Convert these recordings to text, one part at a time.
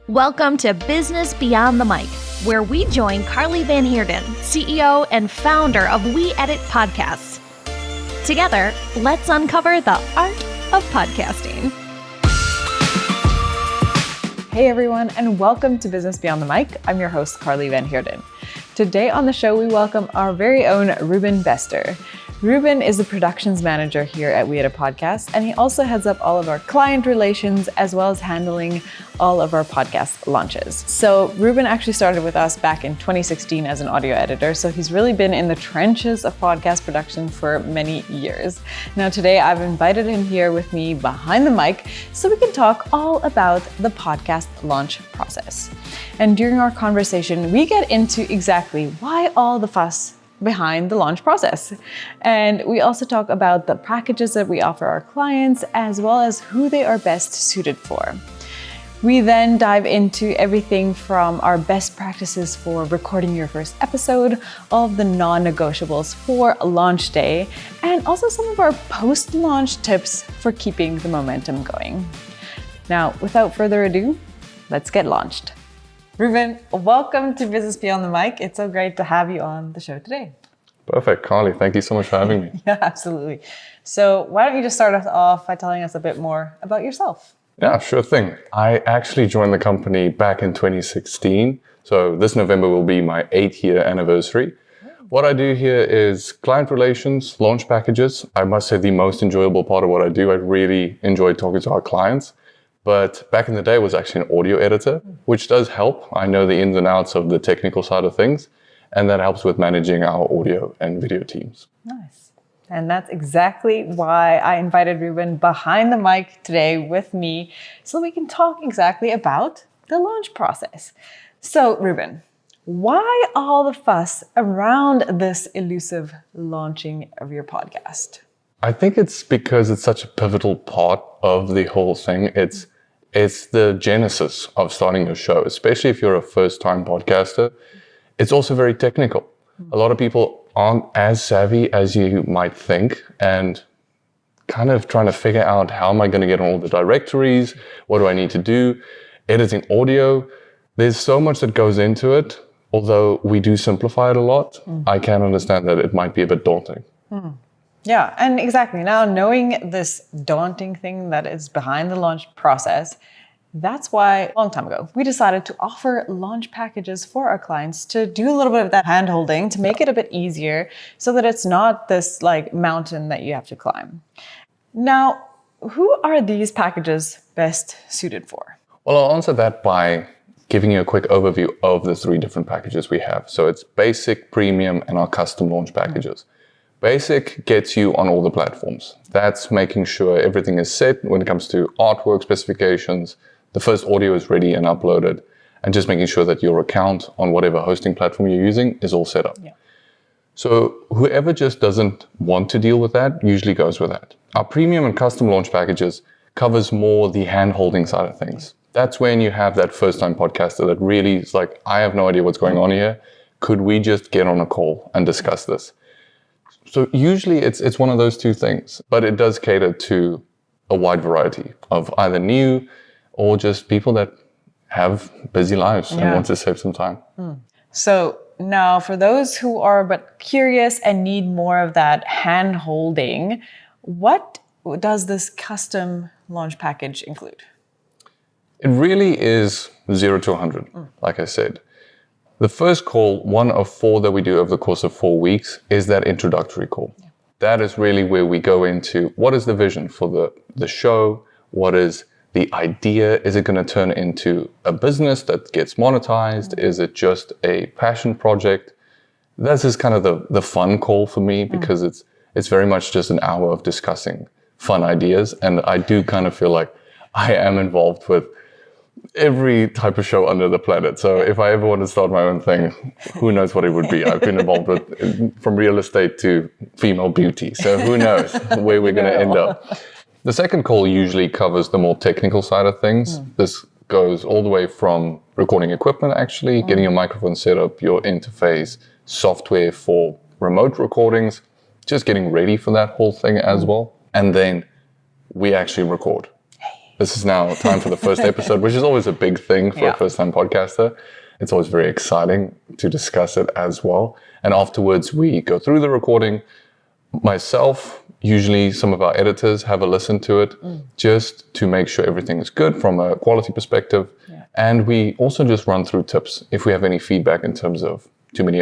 Welcome to Business Beyond the Mic, where we join Carli Van Heerden, CEO and founder of We Edit Podcasts. Together, let's uncover the art of podcasting. Hey everyone, and welcome to Business Beyond the Mic. I'm your host, Carli Van Heerden. Today on the show, we welcome our very own Reuben Bester. Reuben is the productions manager here at We Edit Podcasts, and he also heads up all of our client relations as well as handling all of our podcast launches. So Reuben actually started with us back in 2016 as an audio editor, so he's really been in the trenches of podcast production for many years. Now today I've invited him here with me behind the mic so we can talk all about the podcast launch process. And during our conversation, we get into exactly why all the fuss behind the launch process. And we also talk about the packages that we offer our clients, as well as who they are best suited for. We then dive into everything from our best practices for recording your first episode, all of the non-negotiables for launch day, and also some of our post-launch tips for keeping the momentum going. Now, without further ado, let's get launched. Reuben, welcome to Business Beyond the Mic. It's so great to have you on the show today. Perfect, Carli. Thank you so much for having me. Yeah, absolutely. So why don't you just start us off by telling us a bit more about yourself? Yeah, sure thing. I actually joined the company back in 2016. So this November will be my 8-year anniversary. What I do here is client relations, launch packages. I must say the most enjoyable part of what I do. I really enjoy talking to our clients. But back in the day, I was actually an audio editor, which does help. I know the ins and outs of the technical side of things, and that helps with managing our audio and video teams. Nice. And that's exactly why I invited Reuben behind the mic today with me, so we can talk exactly about the launch process. So, Reuben, why all the fuss around this elusive launching of your podcast? I think it's because it's such a pivotal part of the whole thing. It's the genesis of starting your show, especially if you're a first-time podcaster. It's also very technical. A lot of people aren't as savvy as you might think and kind of trying to figure out how am I going to get on all the directories? What do I need to do? Editing audio. There's so much that goes into it. Although we do simplify it a lot, I can understand that it might be a bit daunting. Yeah, and exactly. Now, knowing this daunting thing that is behind the launch process, that's why a long time ago, we decided to offer launch packages for our clients to do a little bit of that hand-holding, to make it a bit easier so that it's not this like mountain that you have to climb. Now, who are these packages best suited for? Well, I'll answer that by giving you a quick overview of the 3 different packages we have. So it's basic, premium, and our custom launch packages. Basic gets you on all the platforms. That's making sure everything is set when it comes to artwork specifications. The first audio is ready and uploaded, and just making sure that your account on whatever hosting platform you're using is all set up. Yeah. So whoever just doesn't want to deal with that usually goes with that. Our premium and custom launch packages covers more the hand-holding side of things. That's when you have that first-time podcaster that really is like, I have no idea what's going on here. Could we just get on a call and discuss this? So usually it's one of those 2 things, but it does cater to a wide variety of either new or just people that have busy lives and want to save some time. So now for those who are but curious and need more of that hand-holding, what does this custom launch package include? It really is 0 to 100, like I said. The first call, one of 4 that we do over the course of 4 weeks, is that introductory call. Yeah. That is really where we go into what is the vision for the show? What is the idea? Is it going to turn into a business that gets monetized? Is it just a passion project? This is kind of the fun call for me because it's very much just an hour of discussing fun ideas. And I do kind of feel like I am involved with every type of show under the planet. So if I ever want to start my own thing, who knows what it would be? I've been involved with from real estate to female beauty. So who knows where we're going to end up. The second call usually covers the more technical side of things. This goes all the way from recording equipment, actually, getting your microphone set up, your interface, software for remote recordings, just getting ready for that whole thing as well. And then we actually record. this is now time for the first episode, which is always a big thing for a first-time podcaster. It's always very exciting to discuss it as well. And afterwards, we go through the recording. Myself, usually some of our editors have a listen to it just to make sure everything is good from a quality perspective. Yeah. And we also just run through tips if we have any feedback in terms of too many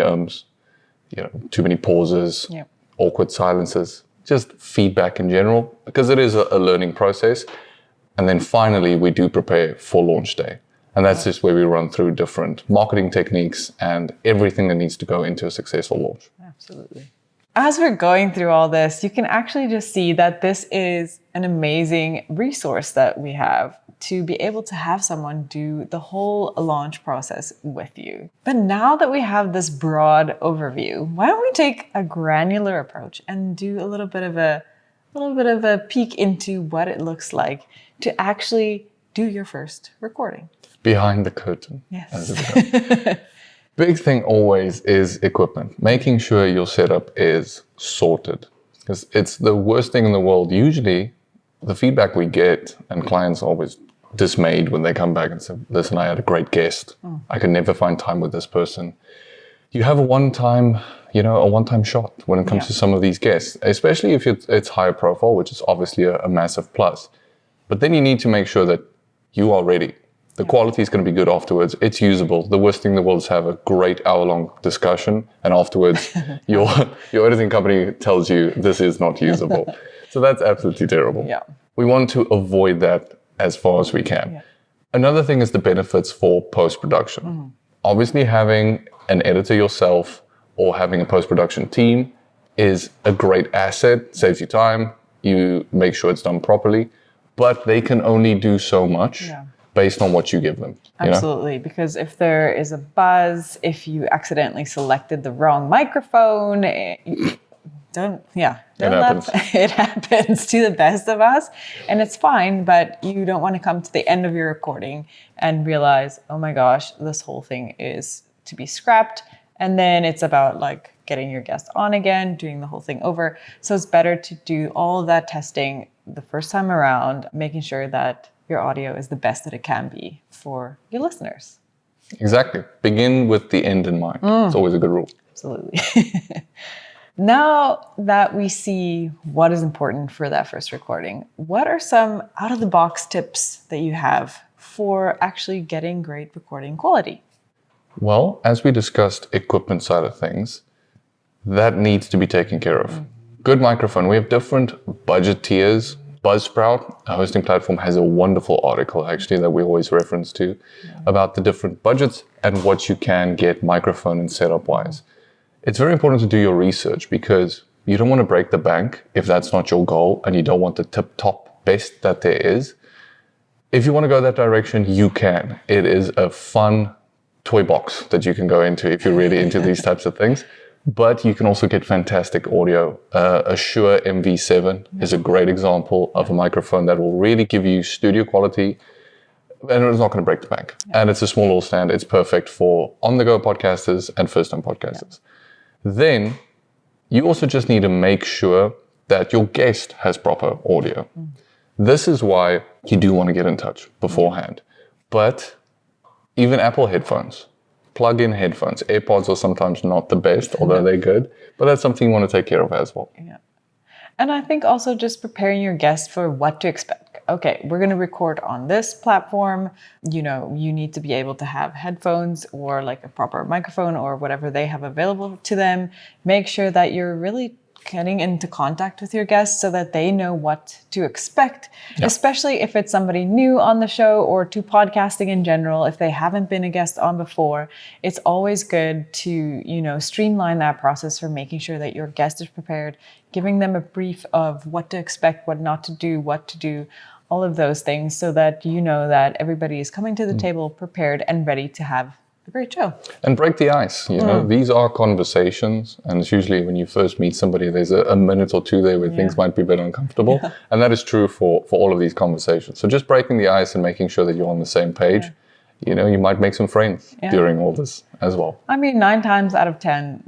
too many pauses, awkward silences, just feedback in general, because it is a learning process. And then finally, we do prepare for launch day. And that's just where we run through different marketing techniques and everything that needs to go into a successful launch. Absolutely. As we're going through all this, you can actually just see that this is an amazing resource that we have to be able to have someone do the whole launch process with you. But now that we have this broad overview, why don't we take a granular approach and do a little bit of a peek into what it looks like to actually do your first recording. Behind the curtain. Yes. Big thing always is equipment. Making sure your setup is sorted. Because it's the worst thing in the world. Usually, the feedback we get, and clients are always dismayed when they come back and say, listen, I had a great guest. I could never find time with this person. You have a one-time shot when it comes to some of these guests, especially if it's higher profile, which is obviously a massive plus. But then you need to make sure that you are ready. The quality is going to be good afterwards. It's usable. The worst thing in the world is have a great hour-long discussion, and afterwards your editing company tells you this is not usable. So that's absolutely terrible. Yeah. We want to avoid that as far as we can. Yeah. Another thing is the benefits for post-production. Obviously, having an editor yourself or having a post-production team is a great asset. Saves you time. You make sure it's done properly. But they can only do so much based on what you give them. Absolutely, because if there is a buzz, if you accidentally selected the wrong microphone, it happens to the best of us, and it's fine, but you don't want to come to the end of your recording and realize, oh my gosh, this whole thing is to be scrapped, and then it's about like getting your guest on again, doing the whole thing over. So it's better to do all of that testing the first time around, making sure that your audio is the best that it can be for your listeners. Exactly. Begin with the end in mind. It's always a good rule. Absolutely. Now that we see what is important for that first recording, what are some out-of-the-box tips that you have for actually getting great recording quality? Well, as we discussed equipment side of things, that needs to be taken care of. Good microphone. We have different budget tiers. Buzzsprout, a hosting platform, has a wonderful article actually that we always reference to about the different budgets and what you can get microphone and setup wise. It's very important to do your research because you don't want to break the bank if that's not your goal and you don't want the tip-top best that there is. If you want to go that direction, you can. It is a fun toy box that you can go into if you're really into these types of things. But you can also get fantastic audio. A Shure MV7 is a great example of a microphone that will really give you studio quality, and it's not going to break the bank. And it's a small little stand. It's perfect for on-the-go podcasters and first-time podcasters. Then you also just need to make sure that your guest has proper audio. This is why you do want to get in touch beforehand. But even Apple headphones, plug-in headphones. AirPods are sometimes not the best, although they're good, but that's something you want to take care of as well. Yeah. And I think also just preparing your guest for what to expect. Okay, we're going to record on this platform. You need to be able to have headphones or like a proper microphone or whatever they have available to them. Make sure that you're really getting into contact with your guests so that they know what to expect, especially if it's somebody new on the show or to podcasting in general. If they haven't been a guest on before, it's always good to, streamline that process for making sure that your guest is prepared, giving them a brief of what to expect, what not to do, what to do, all of those things so that you know that everybody is coming to the table prepared and ready to have a great show. And break the ice. These are conversations, and it's usually when you first meet somebody, there's a minute or two there where things might be a bit uncomfortable. And that is true for all of these conversations. So just breaking the ice and making sure that you're on the same page you might make some friends during all this as well. I mean, 9 times out of 10,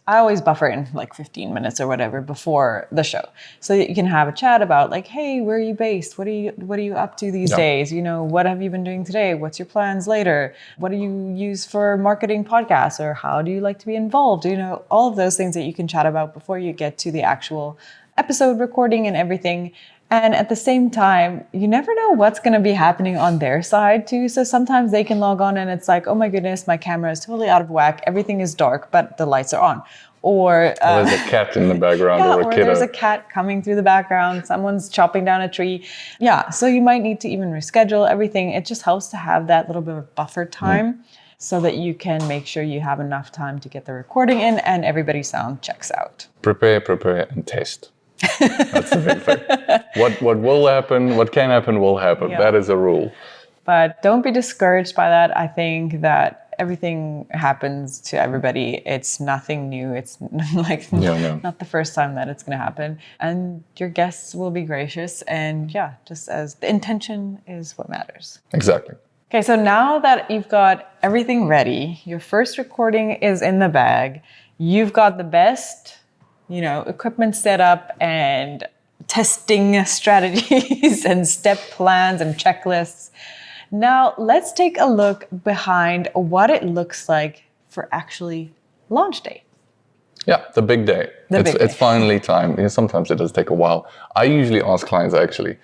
I always buffer in like 15 minutes or whatever before the show. So that you can have a chat about like, hey, where are you based? What are you up to these days? What have you been doing today? What's your plans later? What do you use for marketing podcasts, or how do you like to be involved? All of those things that you can chat about before you get to the actual episode recording and everything. And at the same time, you never know what's going to be happening on their side too. So sometimes they can log on and it's like, oh my goodness, my camera is totally out of whack. Everything is dark, but the lights are on. Or there's a cat in the background or a kiddo. There's a cat coming through the background. Someone's chopping down a tree. Yeah, so you might need to even reschedule everything. It just helps to have that little bit of buffer time so that you can make sure you have enough time to get the recording in and everybody's sound checks out. Prepare, and test. That's the big thing. What will happen, what can happen will happen. That is a rule. But don't be discouraged by that. I think that everything happens to everybody. It's nothing new. It's like not the first time that it's going to happen. And your guests will be gracious. And just as the intention is what matters. Exactly. Okay, so now that you've got everything ready, your first recording is in the bag, you've got the best equipment set up and testing strategies and step plans and checklists. Now let's take a look behind what it looks like for actually launch day. Yeah, the big day. It's finally time. Sometimes it does take a while. I usually ask clients actually,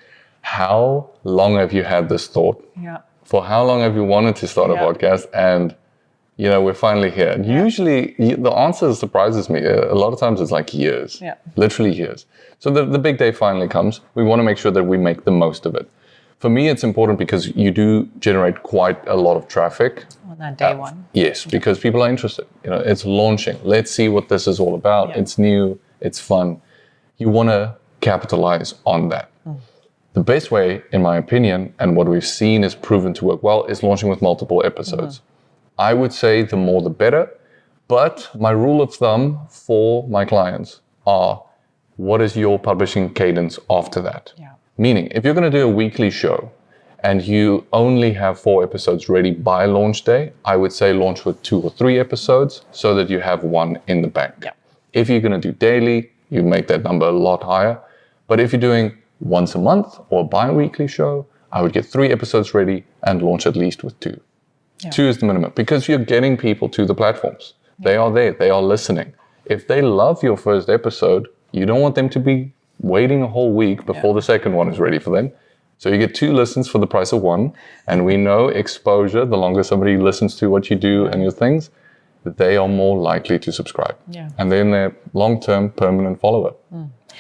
how long have you had this thought? Yeah. For how long have you wanted to start a podcast? And we're finally here. And usually the answer surprises me. A lot of times it's like years, literally years. So the big day finally comes. We want to make sure that we make the most of it. For me, it's important because you do generate quite a lot of traffic. On that day one. Yes, because people are interested. It's launching. Let's see what this is all about. Yeah. It's new. It's fun. You want to capitalize on that. The best way, in my opinion, and what we've seen is proven to work well, is launching with multiple episodes. I would say the more the better, but my rule of thumb for my clients are, what is your publishing cadence after that? Yeah. Meaning, if you're going to do a weekly show and you only have 4 episodes ready by launch day, I would say launch with 2 or 3 episodes so that you have 1 in the bank. Yeah. If you're going to do daily, you make that number a lot higher. But if you're doing once a month or a bi-weekly show, I would get 3 episodes ready and launch at least with 2. Yeah. 2 is the minimum because you're getting people to the platforms. Yeah. They are there. They are listening. If they love your first episode, you don't want them to be waiting a whole week before the second one is ready for them. So you get 2 listens for the price of 1. And we know exposure, the longer somebody listens to what you do and your things, that they are more likely to subscribe. Yeah. And then they're long-term permanent follower.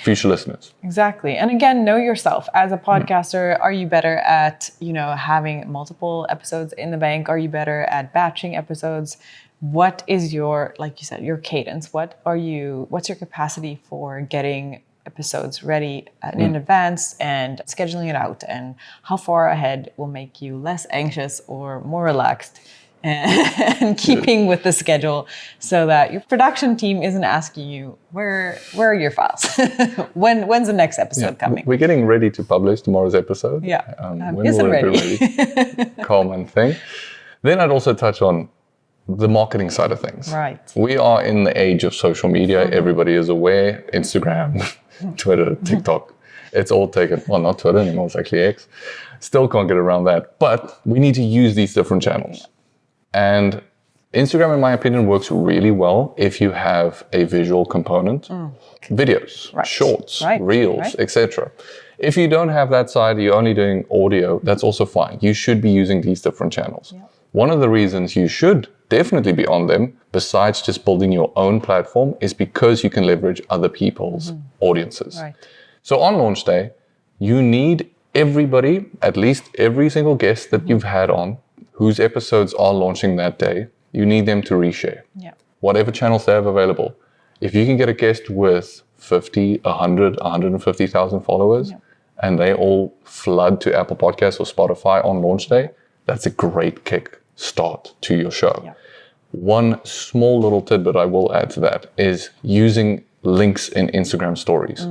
Future listeners. Exactly. And again, know yourself. As a podcaster, are you better at, having multiple episodes in the bank? Are you better at batching episodes? What is your, like you said, your cadence? What's your capacity for getting episodes ready in advance and scheduling it out? And how far ahead will make you less anxious or more relaxed? And keeping with the schedule so that your production team isn't asking you, where are your files? When's the next episode coming? We're getting ready to publish tomorrow's episode. Yeah. When will it be ready? Common thing. Then I'd also touch on the marketing side of things. Right. We are in the age of social media. Everybody is aware. Instagram, Twitter, TikTok. It's all taken. Well, not Twitter anymore. It's actually X. Still can't get around that. But we need to use these different channels. And Instagram, in my opinion, works really well if you have a visual component. Videos, shorts, reels, etc. If you don't have that side, you're only doing audio, that's also fine. You should be using these different channels. Yeah. One of the reasons you should definitely be on them, besides just building your own platform, is because you can leverage other people's audiences. Right. So on launch day, you need everybody, at least every single guest that you've had on, whose episodes are launching that day, you need them to reshare. Yeah. Whatever channels they have available. If you can get a guest with 50, 100, 150,000 followers, and they all flood to Apple Podcasts or Spotify on launch day, that's a great kick start to your show. Yeah. One small little tidbit I will add to that is using links in Instagram stories.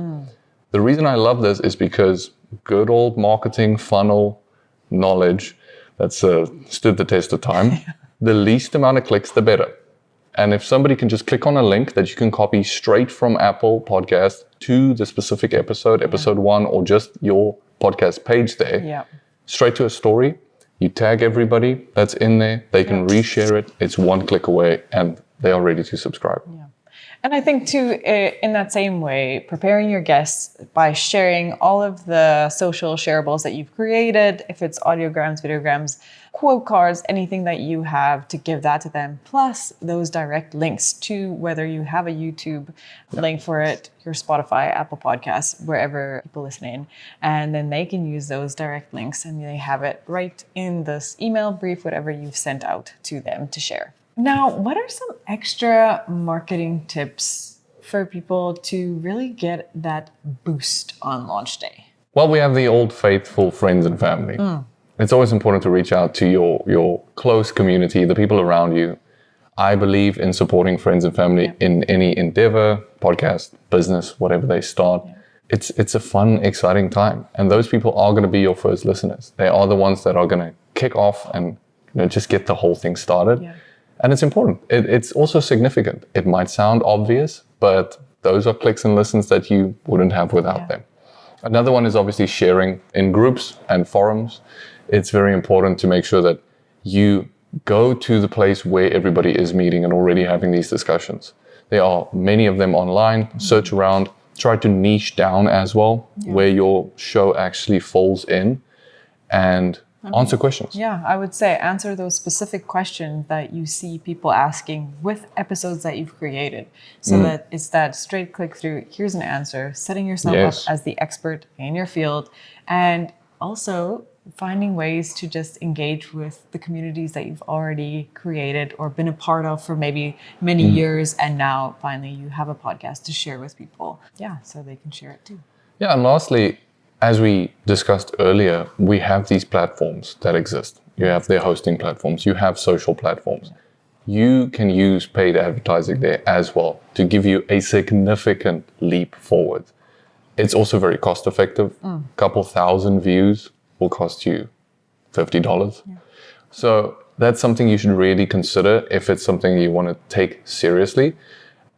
The reason I love this is because good old marketing funnel knowledge, that's stood the test of time. The least amount of clicks, the better. And if somebody can just click on a link that you can copy straight from Apple Podcast to the specific episode 1, or just your podcast page there, straight to a story, you tag everybody that's in there, they can reshare it, it's one click away, and they are ready to subscribe. And I think too, in that same way, preparing your guests by sharing all of the social shareables that you've created, if it's audiograms, videograms, quote cards, anything that you have, to give that to them, plus those direct links to whether you have a YouTube link for it, your Spotify, Apple Podcasts, wherever people listen in, and then they can use those direct links and they have it right in this email brief, whatever you've sent out to them to share. Now, what are some extra marketing tips for people to really get that boost on launch day? Well, we have the old faithful friends and family. It's always important to reach out to your close community, the people around you. I believe in supporting friends and family in any endeavor, podcast, business, whatever they start. It's a fun, exciting time. And those people are going to be your first listeners. They are the ones that are going to kick off and just get the whole thing started. And it's important. It's also significant. It might sound obvious, but those are clicks and listens that you wouldn't have without them. Another one is obviously sharing in groups and forums. It's very important to make sure that you go to the place where everybody is meeting and already having these discussions. There are many of them online. Search around. Try to niche down as well, where your show actually falls in, and answer questions. Yeah, I would say answer those specific questions that you see people asking with episodes that you've created. So that it's that straight click through, here's an answer, setting yourself up as the expert in your field, and also finding ways to just engage with the communities that you've already created or been a part of for maybe many years, and now finally you have a podcast to share with people. Yeah, so they can share it too. Yeah, and lastly, as we discussed earlier, we have these platforms that exist. You have their hosting platforms, you have social platforms. You can use paid advertising there as well to give you a significant leap forward. It's also very cost effective. A couple thousand views will cost you $50. So that's something you should really consider if it's something you want to take seriously.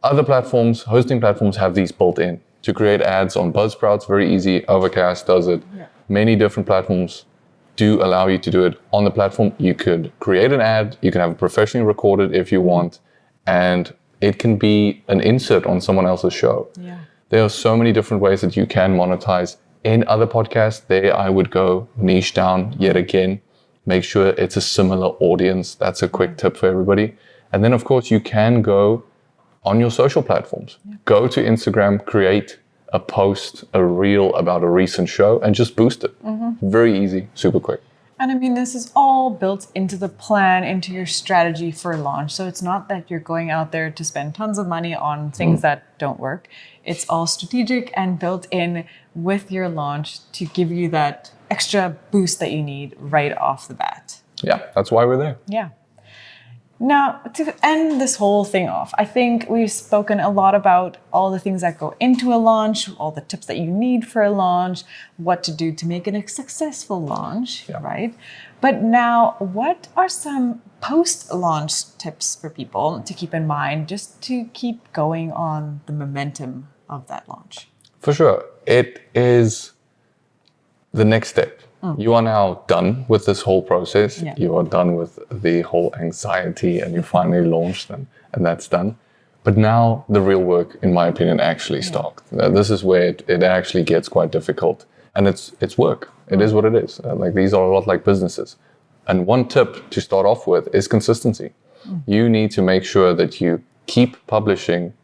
Other platforms, hosting platforms, have these built in. To create ads on Buzzsprout's very easy. Overcast does it. Many different platforms do allow you to do it on the platform. You could create an ad, you can have it professionally recorded if you want, and it can be an insert on someone else's show. There are so many different ways that you can monetize. In other podcasts, there I would go niche down yet again. Make sure it's a similar audience. That's a quick tip for everybody. And then, of course, you can go on your social platforms. Go to Instagram, create a post, a reel about a recent show, and just boost it. Very easy, super quick. And I mean, this is all built into the plan, into your strategy for launch. So it's not that you're going out there to spend tons of money on things that don't work. It's all strategic and built in with your launch to give you that extra boost that you need right off the bat. Yeah, that's why we're there. Yeah. Now, to end this whole thing off, I think we've spoken a lot about all the things that go into a launch, all the tips that you need for a launch, what to do to make it a successful launch, right? But now, what are some post-launch tips for people to keep in mind just to keep going on the momentum of that launch? For sure. It is the next step. You are now done with this whole process. You are done with the whole anxiety, and you finally launched them, and that's done. But now the real work, in my opinion, actually starts. This is where it actually gets quite difficult, and it's work. It is what it is. Like, these are a lot like businesses. And one tip to start off with is consistency. You need to make sure that you keep publishing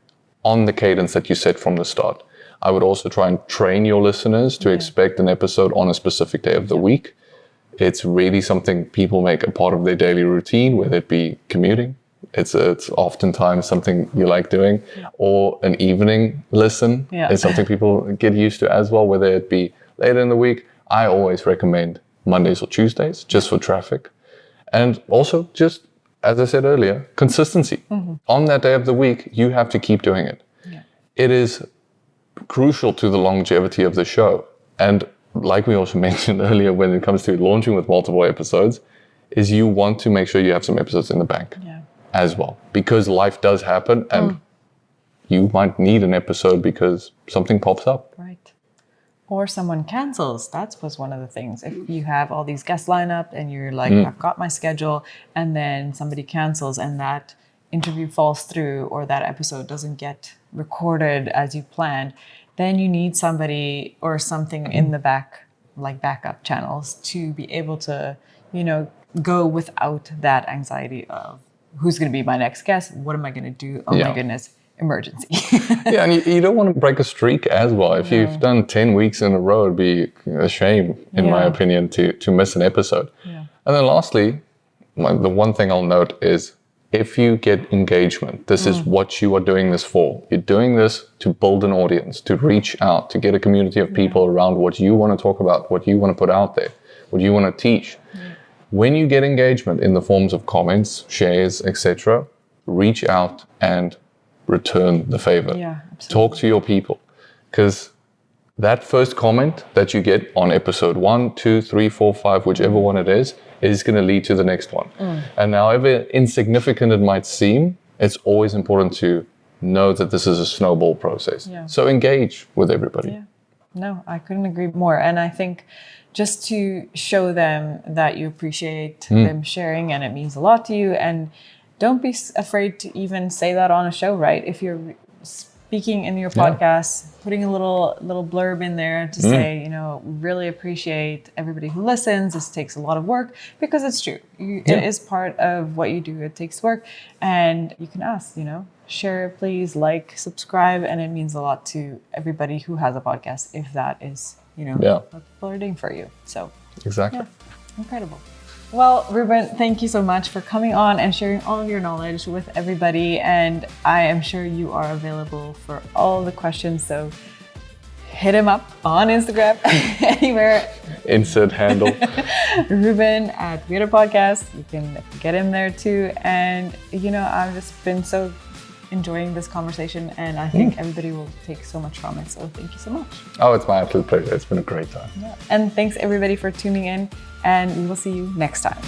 on the cadence that you set from the start. I would also try and train your listeners to expect an episode on a specific day of the week. It's really something people make a part of their daily routine, whether it be commuting. It's oftentimes something you like doing, or an evening listen. It's something people get used to as well, whether it be later in the week. I always recommend Mondays or Tuesdays, just for traffic. And also, just as I said earlier, consistency. On that day of the week, you have to keep doing it. It is crucial to the longevity of the show. And like we also mentioned earlier, when it comes to launching with multiple episodes, is you want to make sure you have some episodes in the bank as well, because life does happen and you might need an episode because something pops up. Right. Or someone cancels. That was one of the things. If you have all these guests lined up and you're like, I've got my schedule, and then somebody cancels and that interview falls through or that episode doesn't get recorded as you planned, then you need somebody or something in the back, like backup channels, to be able to, go without that anxiety of who's going to be my next guest? What am I going to do? Oh my goodness. Emergency. And you don't want to break a streak as well. If you've done 10 weeks in a row, it'd be a shame, in my opinion, to miss an episode. And then lastly, the one thing I'll note is if you get engagement, this is what you are doing this for. You're doing this to build an audience, to reach out, to get a community of people around what you want to talk about, what you want to put out there, what you want to teach. When you get engagement in the forms of comments, shares, etc., reach out and return the favor. Talk to your people, because that first comment that you get on episode 1, 2, 3, 4, 5, whichever one it is going to lead to the next one. And however insignificant it might seem, it's always important to know that this is a snowball process. So engage with everybody. No, I couldn't agree more. And I think just to show them that you appreciate them sharing and it means a lot to you, and don't be afraid to even say that on a show, right? If you're speaking in your podcast, putting a little blurb in there to say, really appreciate everybody who listens. This takes a lot of work, because it's true. It is part of what you do. It takes work, and you can ask, share, please, like, subscribe, and it means a lot to everybody who has a podcast if that is, what people are doing for you. So exactly, incredible. Well, Reuben, thank you so much for coming on and sharing all of your knowledge with everybody. And I am sure you are available for all the questions. So hit him up on Instagram, anywhere. Insert handle. Reuben at Weird Podcast. You can get him there too. And, I've just been so enjoying this conversation, and I think everybody will take so much from it. So thank you so much. Oh, it's my absolute pleasure. It's been a great time. And thanks everybody for tuning in, and we will see you next time.